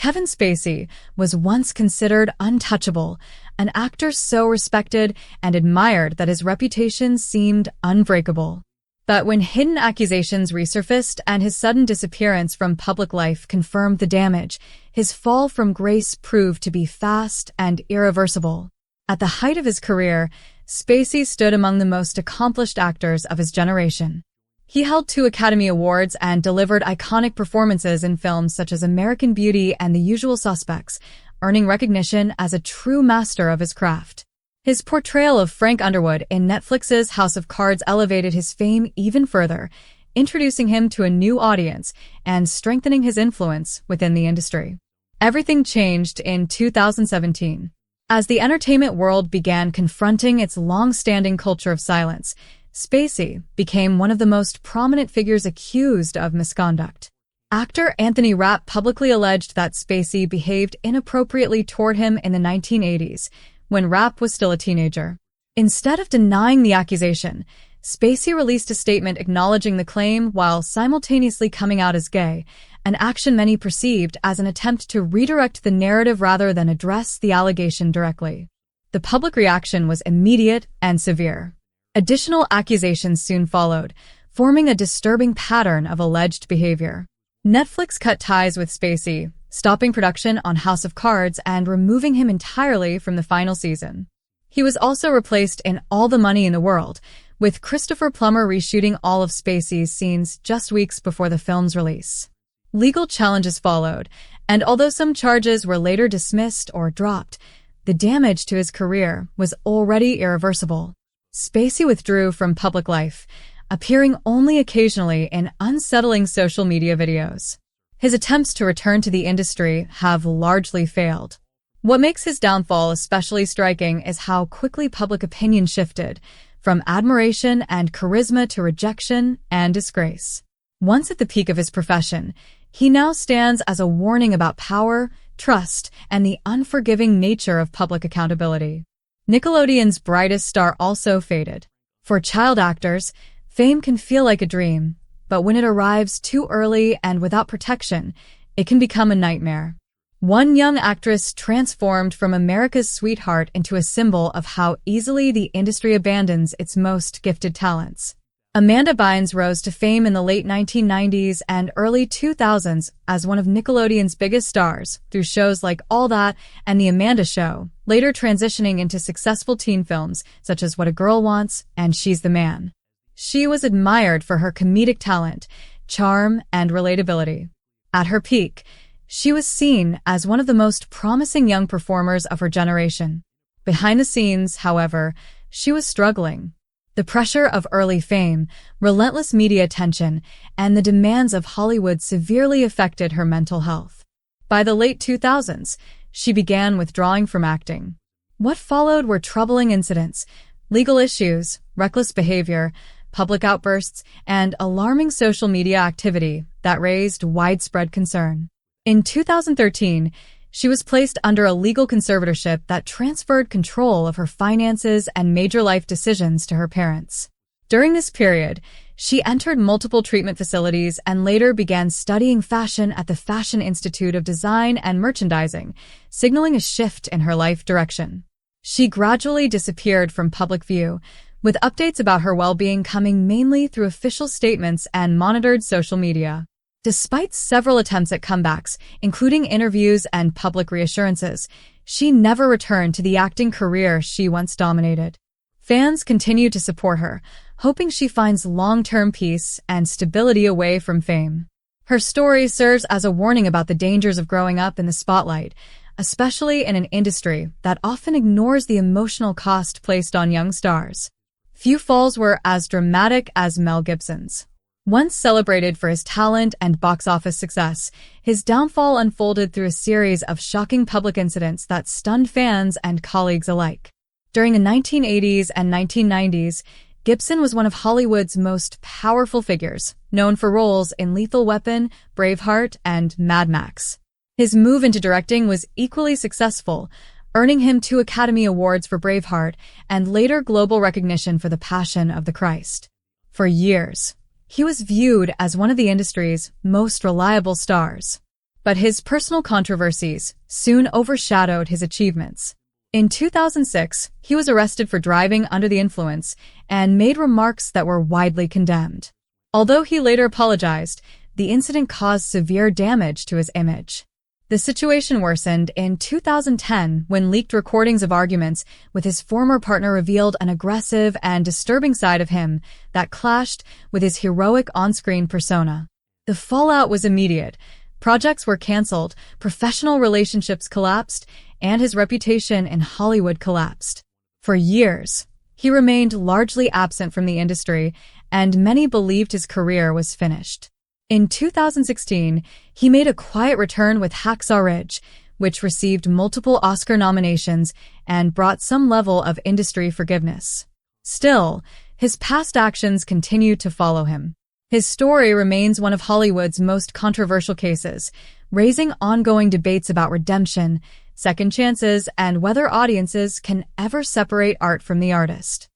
Kevin Spacey was once considered untouchable, an actor so respected and admired that his reputation seemed unbreakable. But when hidden accusations resurfaced and his sudden disappearance from public life confirmed the damage, his fall from grace proved to be fast and irreversible. At the height of his career, Spacey stood among the most accomplished actors of his generation. He held 2 Academy Awards and delivered iconic performances in films such as American Beauty and The Usual Suspects, earning recognition as a true master of his craft. His portrayal of Frank Underwood in Netflix's House of Cards elevated his fame even further, introducing him to a new audience and strengthening his influence within the industry. Everything changed in 2017. As the entertainment world began confronting its long-standing culture of silence, Spacey became one of the most prominent figures accused of misconduct. Actor Anthony Rapp publicly alleged that Spacey behaved inappropriately toward him in the 1980s, when Rapp was still a teenager. Instead of denying the accusation, Spacey released a statement acknowledging the claim while simultaneously coming out as gay, an action many perceived as an attempt to redirect the narrative rather than address the allegation directly. The public reaction was immediate and severe. Additional accusations soon followed, forming a disturbing pattern of alleged behavior. Netflix cut ties with Spacey, stopping production on House of Cards and removing him entirely from the final season. He was also replaced in All the Money in the World, with Christopher Plummer reshooting all of Spacey's scenes just weeks before the film's release. Legal challenges followed, and although some charges were later dismissed or dropped, the damage to his career was already irreversible. Spacey withdrew from public life, appearing only occasionally in unsettling social media videos. His attempts to return to the industry have largely failed. What makes his downfall especially striking is how quickly public opinion shifted, from admiration and charisma to rejection and disgrace. Once at the peak of his profession, he now stands as a warning about power, trust, and the unforgiving nature of public accountability. Nickelodeon's brightest star also faded. For child actors, fame can feel like a dream, but when it arrives too early and without protection, it can become a nightmare. One young actress transformed from America's sweetheart into a symbol of how easily the industry abandons its most gifted talents. Amanda Bynes rose to fame in the late 1990s and early 2000s as one of Nickelodeon's biggest stars through shows like All That and The Amanda Show, later transitioning into successful teen films such as What a Girl Wants and She's the Man. She was admired for her comedic talent, charm, and relatability. At her peak, she was seen as one of the most promising young performers of her generation. Behind the scenes, however, she was struggling. The pressure of early fame, relentless media attention, and the demands of Hollywood severely affected her mental health. By the late 2000s, she began withdrawing from acting. What followed were troubling incidents, legal issues, reckless behavior, public outbursts, and alarming social media activity that raised widespread concern. In 2013, she was placed under a legal conservatorship that transferred control of her finances and major life decisions to her parents. During this period, she entered multiple treatment facilities and later began studying fashion at the Fashion Institute of Design and Merchandising, signaling a shift in her life direction. She gradually disappeared from public view, with updates about her well-being coming mainly through official statements and monitored social media. Despite several attempts at comebacks, including interviews and public reassurances, she never returned to the acting career she once dominated. Fans continue to support her, hoping she finds long-term peace and stability away from fame. Her story serves as a warning about the dangers of growing up in the spotlight, especially in an industry that often ignores the emotional cost placed on young stars. Few falls were as dramatic as Mel Gibson's. Once celebrated for his talent and box office success, his downfall unfolded through a series of shocking public incidents that stunned fans and colleagues alike. During the 1980s and 1990s, Gibson was one of Hollywood's most powerful figures, known for roles in Lethal Weapon, Braveheart, and Mad Max. His move into directing was equally successful, earning him 2 Academy Awards for Braveheart and later global recognition for The Passion of the Christ. For years, he was viewed as one of the industry's most reliable stars. But his personal controversies soon overshadowed his achievements. In 2006, he was arrested for driving under the influence and made remarks that were widely condemned. Although he later apologized, the incident caused severe damage to his image. The situation worsened in 2010 when leaked recordings of arguments with his former partner revealed an aggressive and disturbing side of him that clashed with his heroic on-screen persona. The fallout was immediate. Projects were canceled, professional relationships collapsed, and his reputation in Hollywood collapsed. For years, he remained largely absent from the industry, and many believed his career was finished. In 2016, he made a quiet return with Hacksaw Ridge, which received multiple Oscar nominations and brought some level of industry forgiveness. Still, his past actions continue to follow him. His story remains one of Hollywood's most controversial cases, raising ongoing debates about redemption, second chances, and whether audiences can ever separate art from the artist.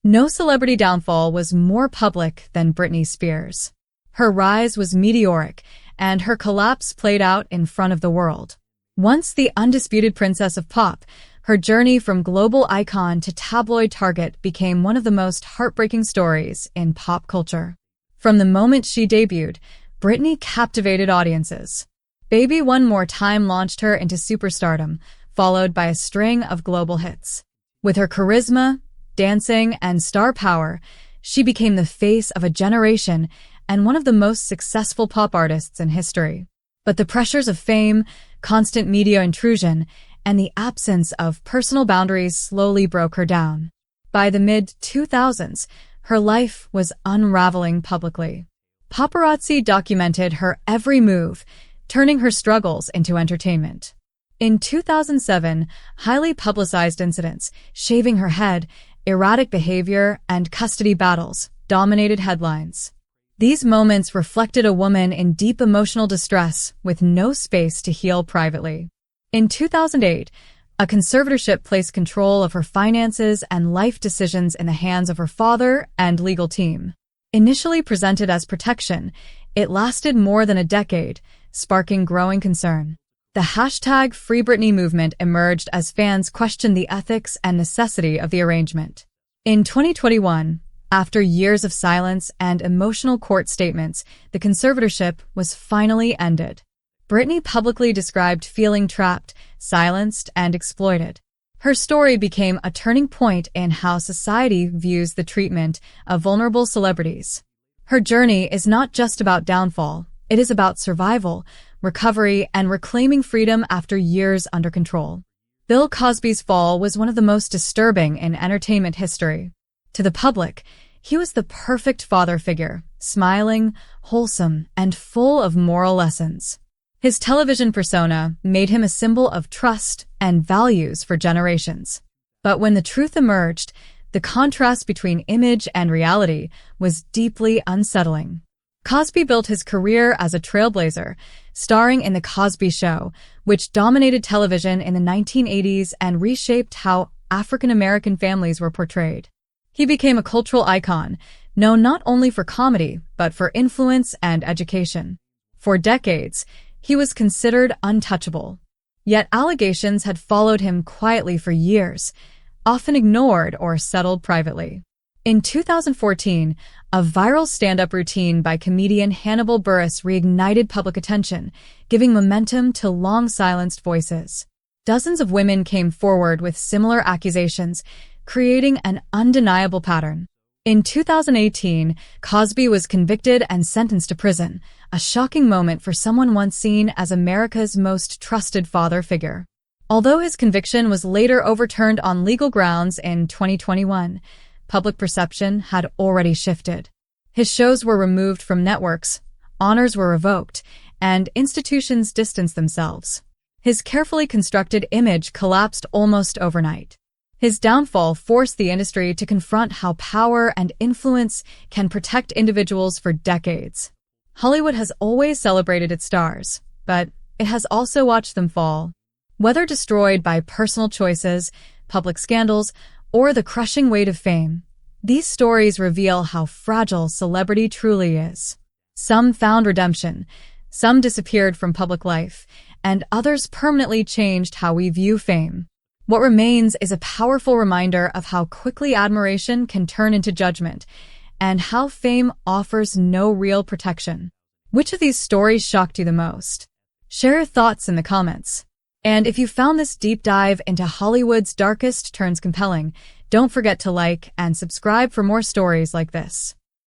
No celebrity downfall was more public than Britney Spears. Her rise was meteoric, and her collapse played out in front of the world. Once the undisputed princess of pop, her journey from global icon to tabloid target became one of the most heartbreaking stories in pop culture. From the moment she debuted, Britney captivated audiences. Baby One More Time launched her into superstardom, followed by a string of global hits. With her charisma, dancing, and star power, she became the face of a generation and one of the most successful pop artists in history. But the pressures of fame, constant media intrusion, and the absence of personal boundaries slowly broke her down. By the mid-2000s, her life was unraveling publicly. Paparazzi documented her every move, turning her struggles into entertainment. In 2007, highly publicized incidents, shaving her head, erratic behavior, and custody battles dominated headlines. These moments reflected a woman in deep emotional distress with no space to heal privately. In 2008, a conservatorship placed control of her finances and life decisions in the hands of her father and legal team. Initially presented as protection, it lasted more than a decade, sparking growing concern. The hashtag Free Britney movement emerged as fans questioned the ethics and necessity of the arrangement. In 2021, after years of silence and emotional court statements, the conservatorship was finally ended. Britney publicly described feeling trapped, silenced, and exploited. Her story became a turning point in how society views the treatment of vulnerable celebrities. Her journey is not just about downfall, it is about survival, recovery, and reclaiming freedom after years under control. Bill Cosby's fall was one of the most disturbing in entertainment history. To the public, he was the perfect father figure, smiling, wholesome, and full of moral lessons. His television persona made him a symbol of trust and values for generations. But when the truth emerged, the contrast between image and reality was deeply unsettling. Cosby built his career as a trailblazer, starring in The Cosby Show, which dominated television in the 1980s and reshaped how African-American families were portrayed. He became a cultural icon, known not only for comedy, but for influence and education. For decades, he was considered untouchable. Yet allegations had followed him quietly for years, often ignored or settled privately. In 2014, a viral stand-up routine by comedian Hannibal Buress reignited public attention, giving momentum to long-silenced voices. Dozens of women came forward with similar accusations, creating an undeniable pattern. In 2018, Cosby was convicted and sentenced to prison, a shocking moment for someone once seen as America's most trusted father figure. Although his conviction was later overturned on legal grounds in 2021, public perception had already shifted. His shows were removed from networks, honors were revoked, and institutions distanced themselves. His carefully constructed image collapsed almost overnight. His downfall forced the industry to confront how power and influence can protect individuals for decades. Hollywood has always celebrated its stars, but it has also watched them fall. Whether destroyed by personal choices, public scandals, or the crushing weight of fame, these stories reveal how fragile celebrity truly is. Some found redemption, Some disappeared from public life, and others permanently changed how we view fame. What remains is a powerful reminder of how quickly admiration can turn into judgment, and how fame offers no real protection. Which of these stories shocked you the most? Share your thoughts in the comments. And if you found this deep dive into Hollywood's darkest turns compelling, don't forget to like and subscribe for more stories like this.